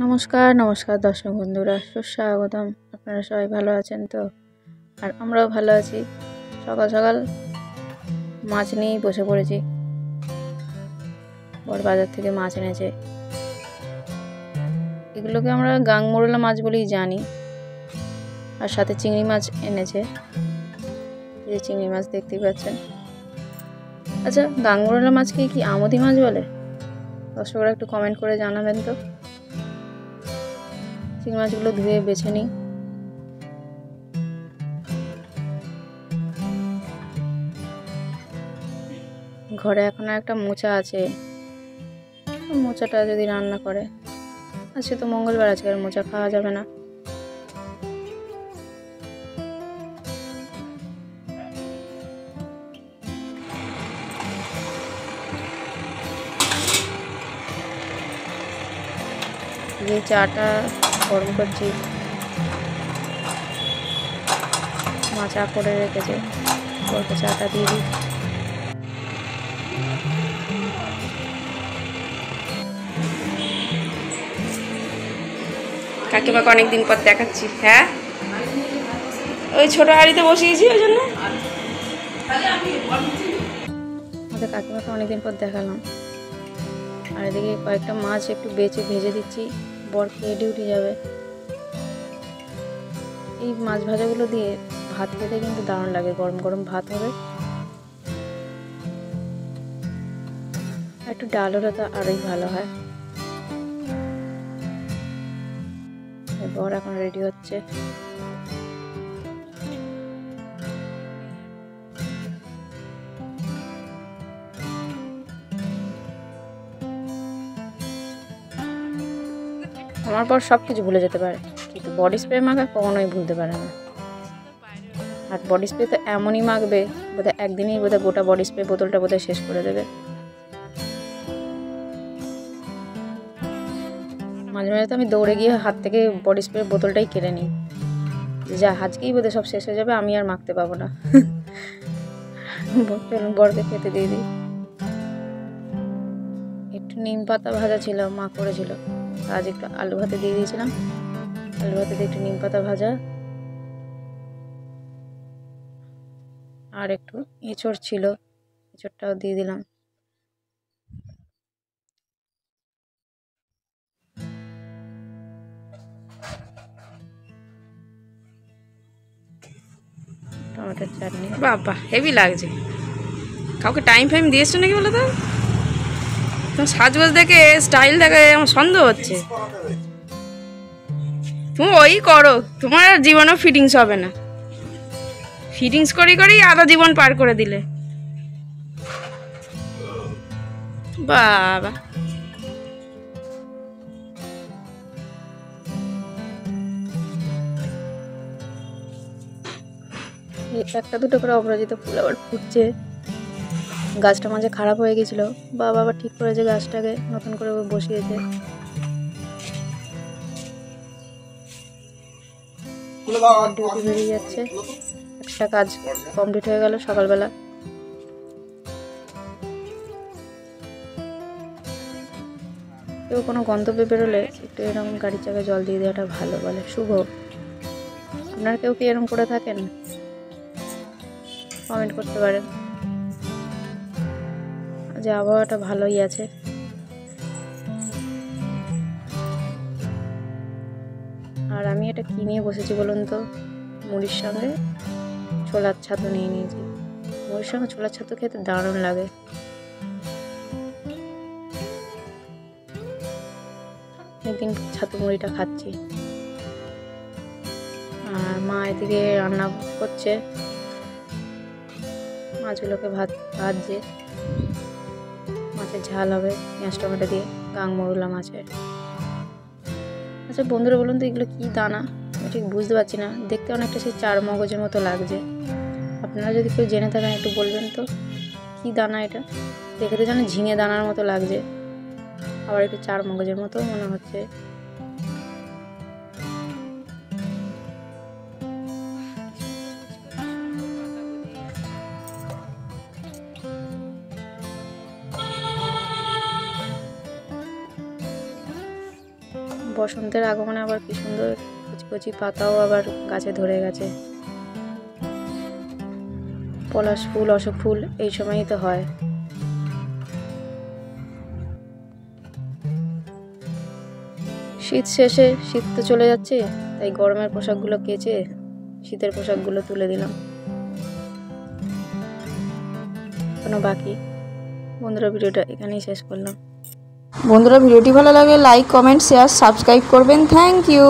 নমস্কার নমস্কার দর্শক বন্ধুরা, সুস্বাগতম। আপনারা সবাই ভালো আছেন তো? আর আমরাও ভালো আছি। সকাল সকাল মাছ নিয়েই বসে পড়েছি। বড় বাজার থেকে মাছ এনেছে, এগুলোকে আমরা গাংমোরলা মাছ বলেই জানি। আর সাথে চিংড়ি মাছ এনেছে, এই যে চিংড়ি মাছ দেখতেই পাচ্ছেন। আচ্ছা, গাংমোরলা মাছকে কি আমোদি মাছ বলে? দর্শকরা একটু কমেন্ট করে জানাবেন তো। চিংড়ি মাছগুলো ধুয়ে বেছে নিই। ঘরে এখনো একটা মোচা আছে, মোচাটা যদি রান্না করে। আজকে তো মঙ্গলবার, আজকে আর মোচা খাওয়া যাবে না। যে চাটা গরম করছি, মা চা করে রেখেছে, ওকে চাটা দিয়ে দিই। কাকিমাকে অনেকদিন পর দেখাচ্ছি। হ্যাঁ, ওই ছোট হাঁড়িতে বসিয়েছি, ওই জন্য আমাদের কাকিমাকে অনেকদিন পর দেখালাম। আর এদিকে কয়েকটা মাছ একটু বেছে ভেজে দিচ্ছি, বর খেয়ে ডিউটি যাবে। এই মাছ ভাজাগুলো দিয়ে ভাত খেতে কিন্তু দারুণ লাগে, গরম গরম ভাত হবে, একটু ডাল হলে তো আরোই ভালো হয়। বর এখন রেডি হচ্ছে। আমার পর সব কিছু ভুলে যেতে পারে, কিন্তু বডি স্প্রে মাখা কখনোই ভুলতে পারে না। আর বডি স্প্রে তো এমনই মাখবে, বোধহয় একদিনেই বোধহয় গোটা বডি স্প্রে বোতলটা বোধহয় শেষ করে দেবে। মাঝে মাঝে তো আমি দৌড়ে গিয়ে হাত থেকে বডি স্প্রে বোতলটাই কেড়ে নিই, যা আজকেই বোধহয় সব শেষ হয়ে যাবে, আমি আর মাখতে পাবো না। চলুন বরকে খেতে দিয়ে দিই। একটু নিম পাতা ভাজা ছিল, মা করেছিল, আজ একটু আলু ভাতে দিয়ে দিয়েছিলাম। আলু ভাতে দিয়ে একটু নিম পাতা ভাজা, আর একটু এঁচড় ছিল, এঁচড়টাও দিয়ে দিলাম। টমেটোর চাটনি, বাবা হেভি লাগছে। কাউকে টাইম ফাইম দিয়েছো নাকি বলো তো? তোমার সাজগোজ দেখে, স্টাইল দেখে আমার সন্দেহ হচ্ছে। তুমি ওই করো, তোমার আর জীবনেও ফিটিংস হবে না। ফিটিংস করি করেই আধা জীবন পার করে দিলে। বাবা, একটা দুটো করে অপরাজিতা ফুল আবার ফুটছে। গাছটা মাঝে খারাপ হয়ে গেছিল, বাবা আবার ঠিক করেছে, গাছটাকে নতুন করে বসিয়েছে। ডিউটি বেরিয়ে যাচ্ছে, একটা কাজ কমপ্লিট হয়ে গেল সকালবেলা। কেউ কোনো গন্তব্যে বেরোলে একটু এরকম গাড়ির চাকায় জল দিয়ে দেওয়াটা ভালো বলে শুভ। আপনারা কেউ কি এরকম করে থাকেন? কমেন্ট করতে পারেন। যে আবহাওয়াটা ভালোই আছে। আর আমি এটা কি নিয়ে বসেছি বলুন তো? মুড়ির সঙ্গে ছোলার ছাতু নিয়ে নিয়েছি। মুড়ির সঙ্গে ছোলার ছাতু খেতে দারুণ লাগে। একদিন ছাতু মুড়িটা খাচ্ছি। আর মা এদিকে রান্না করছে, মাছগুলোকে ভাজছে। মাছের ঝাল হবে পেঁয়াজ টমেটো দিয়ে, গাংমোরলা মাছের। আচ্ছা বন্ধুরা বলুন তো, এগুলো কি দানা? আমি ঠিক বুঝতে পারছি না, দেখতে অনেকটা সেই চার মগজের মতো লাগছে। আপনারা যদি কেউ জেনে থাকেন একটু বলবেন তো, কি দানা এটা? দেখে তো যেন ঝিঙে দানার মতো লাগছে, আবার একটু চার মগজের মতো মনে হচ্ছে। বসন্তের আগমনে আবার কি সুন্দর কচি কচি পাতাও আবার গাছে ধরে গেছে। পলাশ ফুল, অশোক ফুল এই সময়ই তো হয়। শীত শেষে, শীত তো চলে যাচ্ছে, তাই গরমের পোশাকগুলো কেচে শীতের পোশাকগুলো তুলে দিলাম, এখনো বাকি। বন্ধুরা, ভিডিওটা এখানেই শেষ করলাম। বন্ধুরা, ভিডিওটি ভালো লাগে লাইক, কমেন্ট, শেয়ার, সাবস্ক্রাইব করবেন। Thank you.